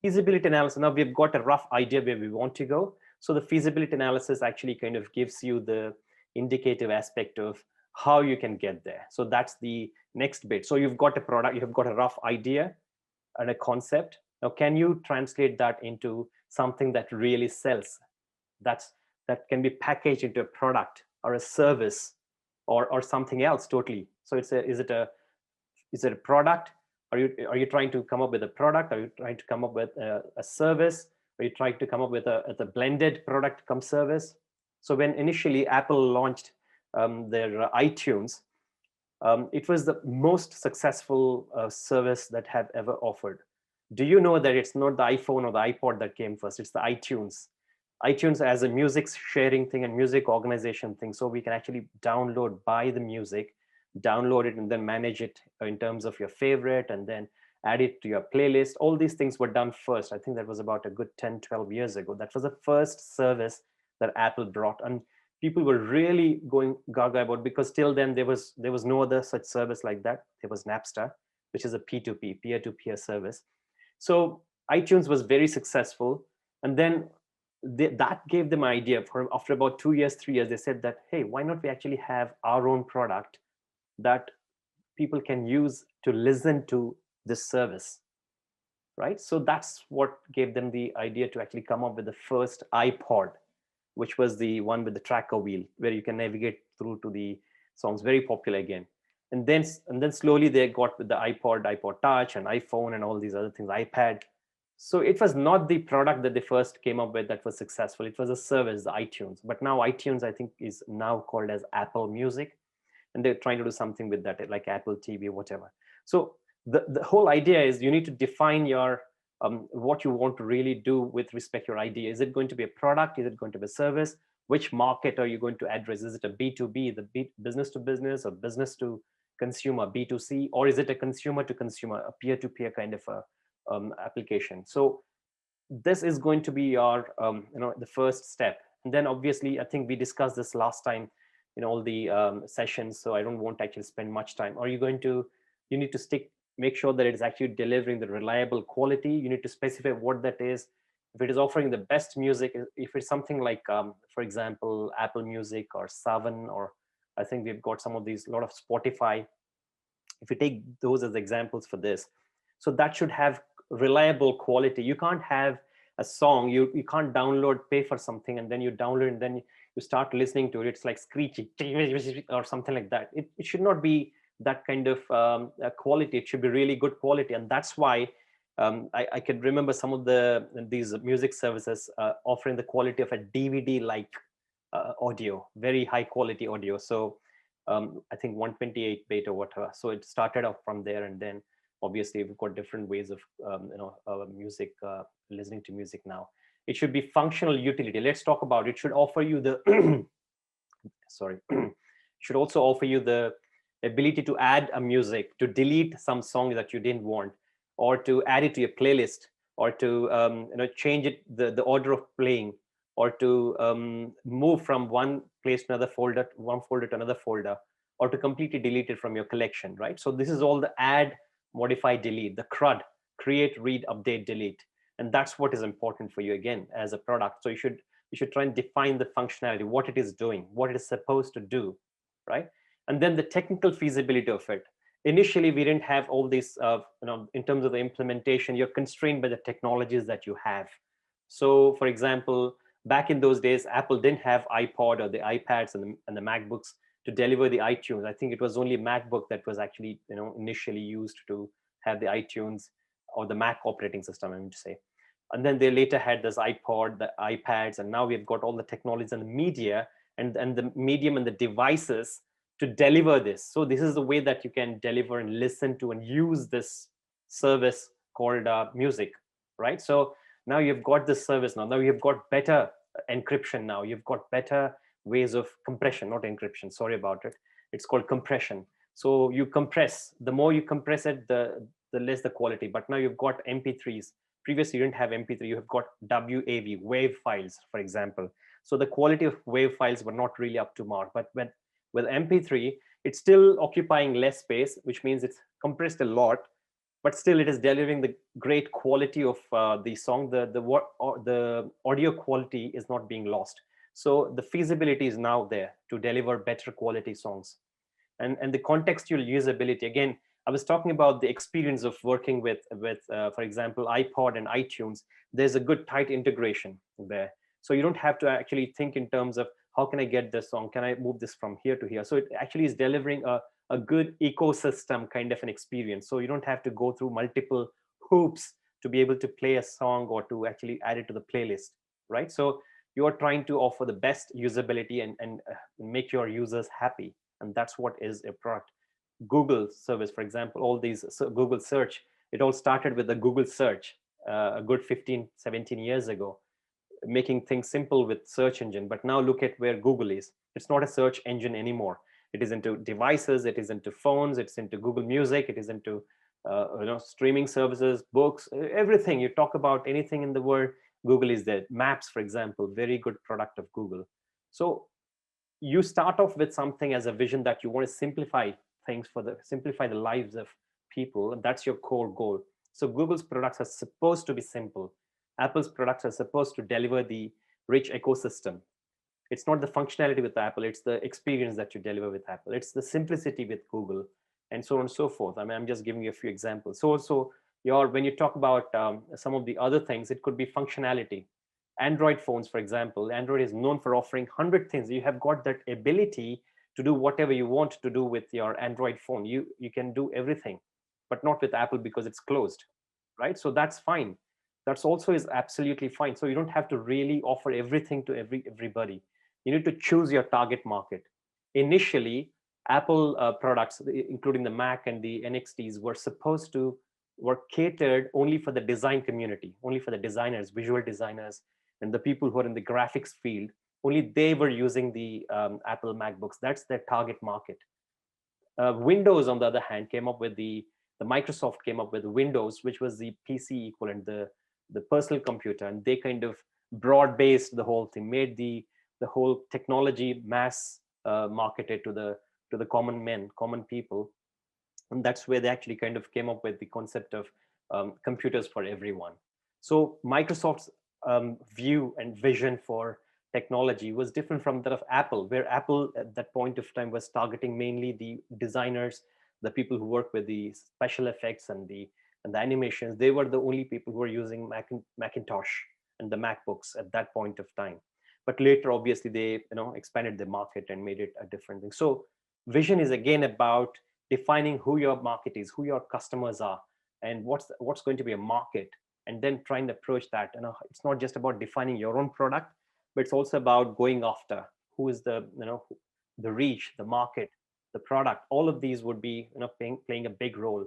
Feasibility analysis. Now we've got a rough idea where we want to go. So the feasibility analysis actually kind of gives you the indicative aspect of how you can get there. So that's the next bit. So you've got a product, you've got a rough idea and a concept. Now, can you translate that into something that really sells? That can be packaged into a product or a service or something else totally. So is it a product? Are you trying to come up with a product? Are you trying to come up with a service? Are you trying to come up with a blended product come service? So when initially Apple launched their iTunes, it was the most successful service that have ever offered. Do you know that it's not the iPhone or the iPod that came first? It's the iTunes. iTunes as a music sharing thing and music organization thing. So we can actually download, buy the music, download it, and then manage it in terms of your favorite, and then add it to your playlist. All these things were done first. I think that was about a good 10, 12 years ago. That was the first service that Apple brought. And people were really going gaga about, because till then there was no other such service like that. There was Napster, which is a P2P, peer-to-peer service. So iTunes was very successful. And then that gave them an idea. After about 2 years, 3 years, they said that, hey, why not we actually have our own product that people can use to listen to this service, right? So that's what gave them the idea to actually come up with the first iPod, which was the one with the tracker wheel, where you can navigate through to the songs. Very popular again. And then slowly they got with the iPod Touch, and iPhone, and all these other things, iPad. So it was not the product that they first came up with that was successful. It was a service, the iTunes. But now iTunes, I think, is now called as Apple Music, and they're trying to do something with that, like Apple TV, whatever. So the whole idea is you need to define your what you want to really do with respect to your idea. Is it going to be a product? Is it going to be a service? Which market are you going to address? Is it a B2B, business to business, or business to consumer, B2C, or is it a consumer to consumer, a peer-to-peer kind of a application? So this is going to be your the first step. And then obviously, I think we discussed this last time in all the sessions, so I don't want to actually spend much time. Are you going to You need to make sure that it is actually delivering the reliable quality. You need to specify what that is. If it is offering the best music, if it's something like for example, Apple Music or Savan, or I think we've got some of these, a lot of Spotify, if you take those as examples for this, so that should have reliable quality. You can't have a song, you can't download, pay for something, and then you download, and then you start listening to it, it's like screeching or something like that. It should not be that kind of quality. It should be really good quality. And that's why I can remember some of these music services offering the quality of a DVD like audio, very high quality audio. So I think 128-bit or whatever. So it started off from there, and then obviously we've got different ways of music, listening to music now. It should be functional utility. Let's talk about it. Should offer you the sorry should also offer you the ability to add a music, to delete some song that you didn't want, or to add it to your playlist, or to change it, the order of playing, or to move from one place to another folder, one folder to another folder, or to completely delete it from your collection, right? So this is all the add, modify, delete, the CRUD, create, read, update, delete. And that's what is important for you, again, as a product. So you should try and define the functionality, what it is doing, what it is supposed to do, right? And then the technical feasibility of it. Initially, we didn't have all these, in terms of the implementation, you're constrained by the technologies that you have. So for example, back in those days, Apple didn't have iPod or the iPads and the MacBooks to deliver the iTunes. I think it was only MacBook that was actually initially used to have the iTunes, or the Mac operating system, I mean to say. And then they later had this iPod, the iPads, and now we've got all the technologies and the media and the medium and the devices to deliver this. So this is the way that you can deliver and listen to and use this service called music, right? So now you've got this service. Now you've got better encryption. Now you've got better ways of compression, not encryption, sorry about it. It's called compression. So you compress, the more you compress it, the less the quality. But now you've got MP3s. Previously you didn't have MP3, you have got WAV, wave files, for example. So the quality of wave files were not really up to mark. But with MP3, it's still occupying less space, which means it's compressed a lot, but still it is delivering the great quality of the song. The audio quality is not being lost. So the feasibility is now there to deliver better quality songs. And the contextual usability, again, I was talking about the experience of working with for example, iPod and iTunes. There's a good tight integration there, so you don't have to actually think in terms of how can I get this song, can I move this from here to here. So it actually is delivering a good ecosystem kind of an experience, so you don't have to go through multiple hoops to be able to play a song or to actually add it to the playlist, right? So you are trying to offer the best usability and make your users happy, and that's what is a product. Google service, for example, all these, so Google search, it all started with the Google search a good 15-17 years ago, making things simple with search engine. But now look at where Google is. It's not a search engine anymore. It is into devices, it is into phones, it's into Google Music, it is into streaming services, books, everything. You talk about anything in the world, Google is there. Maps, for example, very good product of Google. So you start off with something as a vision that you want to simplify things simplify the lives of people, and that's your core goal. So Google's products are supposed to be simple. Apple's products are supposed to deliver the rich ecosystem. It's not the functionality with Apple, it's the experience that you deliver with Apple. It's the simplicity with Google, and so on and so forth. I mean, I'm just giving you a few examples. So also, when you talk about some of the other things, it could be functionality. Android phones, for example, Android is known for offering 100 things. You have got that ability to do whatever you want to do with your Android phone. You can do everything, but not with Apple because it's closed, right? So that's fine. That's also is absolutely fine. So you don't have to really offer everything to everybody. You need to choose your target market. Initially, Apple products, including the Mac and the NXTs, were catered only for the design community, only for the designers, visual designers, and the people who are in the graphics field. Only they were using the Apple MacBooks. That's their target market. Windows, on the other hand, came up with the Microsoft came up with Windows, which was the PC equivalent, the personal computer, and they kind of broad-based the whole thing, made the whole technology mass marketed to the common people, and that's where they actually kind of came up with the concept of computers for everyone. So Microsoft's view and vision for technology was different from that of Apple, where Apple at that point of time was targeting mainly the designers, the people who work with the special effects and the animations. They were the only people who were using Macintosh and the MacBooks at that point of time. But later, obviously, they expanded the market and made it a different thing. So vision is again about defining who your market is, who your customers are, and what's going to be a market, and then trying to approach that. It's not just about defining your own product, but it's also about going after who is the reach, the market, the product. All of these would be playing a big role.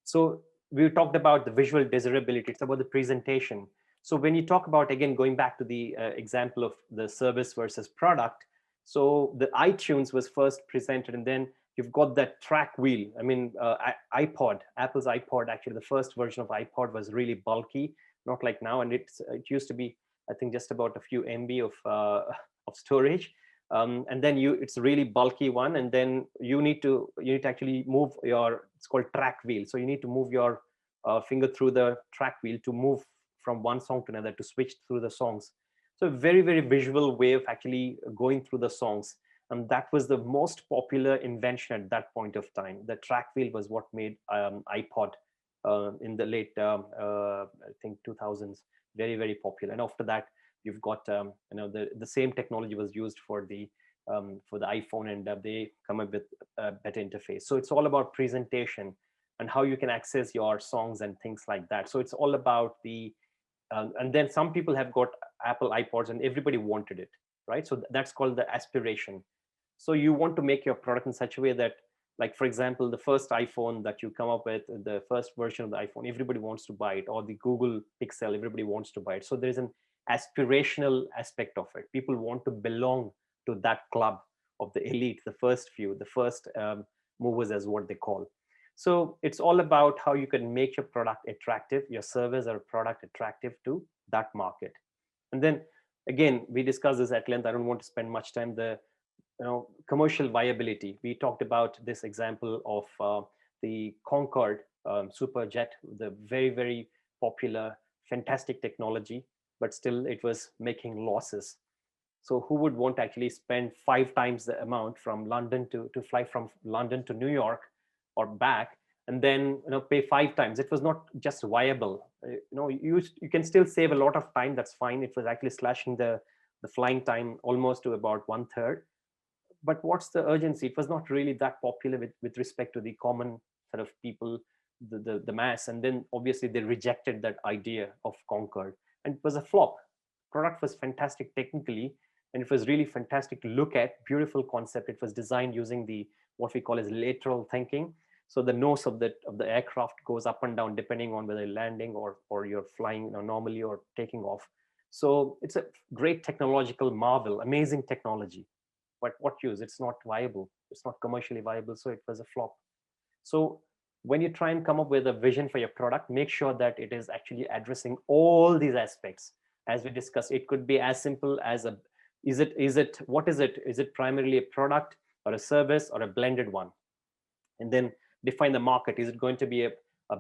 So we talked about the visual desirability. It's about the presentation. So when you talk about, again, going back to the example of the service versus product, so the iTunes was first presented, and then you've got that track wheel. I mean, Apple's iPod, actually, the first version of iPod was really bulky, not like now. And it used to be, I think, just about a few MB of storage. And then it's a really bulky one. And then you need to actually move it's called track wheel. So you need to move your finger through the track wheel to move from one song to another, to switch through the songs. So a very, very visual way of actually going through the songs. And that was the most popular invention at that point of time. The track wheel was what made iPod in the late, I think, 2000s, very, very popular. And after that, you've got, the same technology was used for the iPhone, and they come up with a better interface. So it's all about presentation and how you can access your songs and things like that. So it's all about and then some people have got Apple iPods and everybody wanted it, right? So that's called the aspiration. So you want to make your product in such a way that, like, for example, the first iPhone that you come up with, the first version of the iPhone, everybody wants to buy it, or the Google Pixel, everybody wants to buy it. So there's an aspirational aspect of it. People want to belong to that club of the elite, the first few, the first movers, as what they call. So it's all about how you can make your product attractive, your service or product attractive to that market. And then again, we discussed this at length. I don't want to spend much time. The commercial viability. We talked about this example of the Concorde Superjet, the very, very popular, fantastic technology, but still it was making losses. So who would want to actually spend 5 times the amount from London to fly from London to New York or back, and then pay 5 times? It was not just viable. You can still save a lot of time. That's fine. It was actually slashing the flying time almost to about 1/3. But what's the urgency? It was not really that popular with respect to the common sort of people, the mass. And then obviously they rejected that idea of Concorde, and it was a flop. Product was fantastic technically, and it was really fantastic to look at. Beautiful concept. It was designed using the what we call as lateral thinking. So the nose of the aircraft goes up and down depending on whether you're landing or you're flying normally or taking off. So it's a great technological marvel, amazing technology. But what use? It's not viable. It's not commercially viable. So it was a flop. So when you try and come up with a vision for your product, make sure that it is actually addressing all these aspects. As we discussed, it could be as simple as what is it? Is it primarily a product or a service or a blended one? And then define the market. Is it going to be a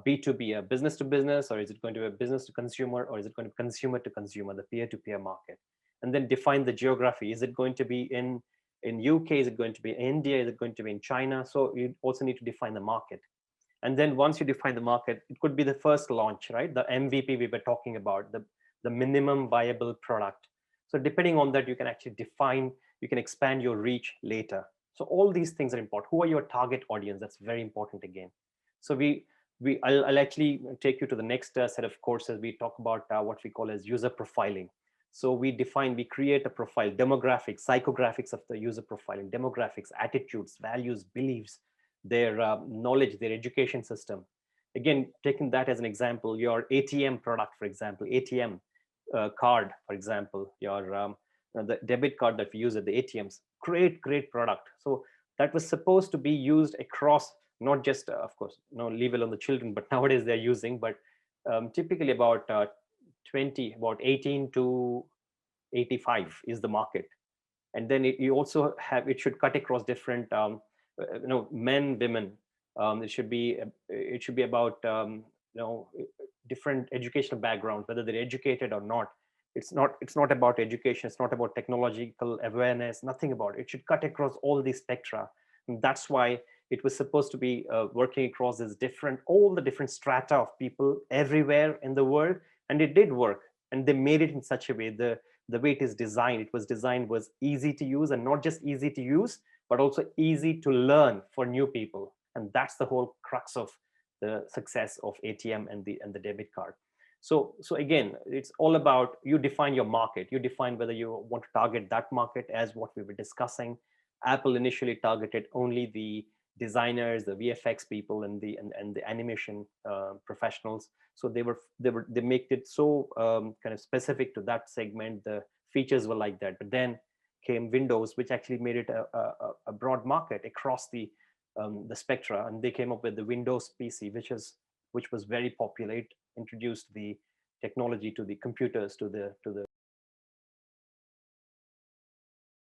B2B, a business to business, or is it going to be a business to consumer, or is it going to be consumer to consumer, the peer-to-peer market? And then define the geography. Is it going to be in UK? Is it going to be in India? Is it going to be in China? So you also need to define the market. And then once you define the market, it could be the first launch, right? The MVP we were talking about, the minimum viable product. So depending on that, you can actually define, you can expand your reach later. So all these things are important. Who are your target audience? That's very important again. So I'll actually take you to the next set of courses. We talk about what we call as user profiling. So we create a profile, demographics, psychographics of the user profiling, demographics, attitudes, values, beliefs, their knowledge, their education system. Again, taking that as an example, your ATM product, for example, ATM card, for example, your the debit card that we use at the ATMs, great product. So that was supposed to be used across, not just, of course, leave alone the children, but nowadays they're using, but typically about 18 to 85 is the market. And then it should cut across different, men, women. It should be about, different educational backgrounds, whether they're educated or not. It's not about education. It's not about technological awareness, nothing about it. It should cut across all these spectra. And that's why it was supposed to be working across all the different strata of people everywhere in the world. And it did work. And they made it in such a way, the way it is designed, was easy to use, and not just easy to use, but also easy to learn for new people. And that's the whole crux of the success of ATM and the debit card. So again, it's all about, you define your market. You define whether you want to target that market, as what we were discussing. Apple initially targeted only the designers, the VFX people, and the animation professionals. So they make it so kind of specific to that segment. The features were like that. But then came Windows, which actually made it a broad market across the spectra, and they came up with the Windows PC, which was very popular. It introduced the technology to the computers, to the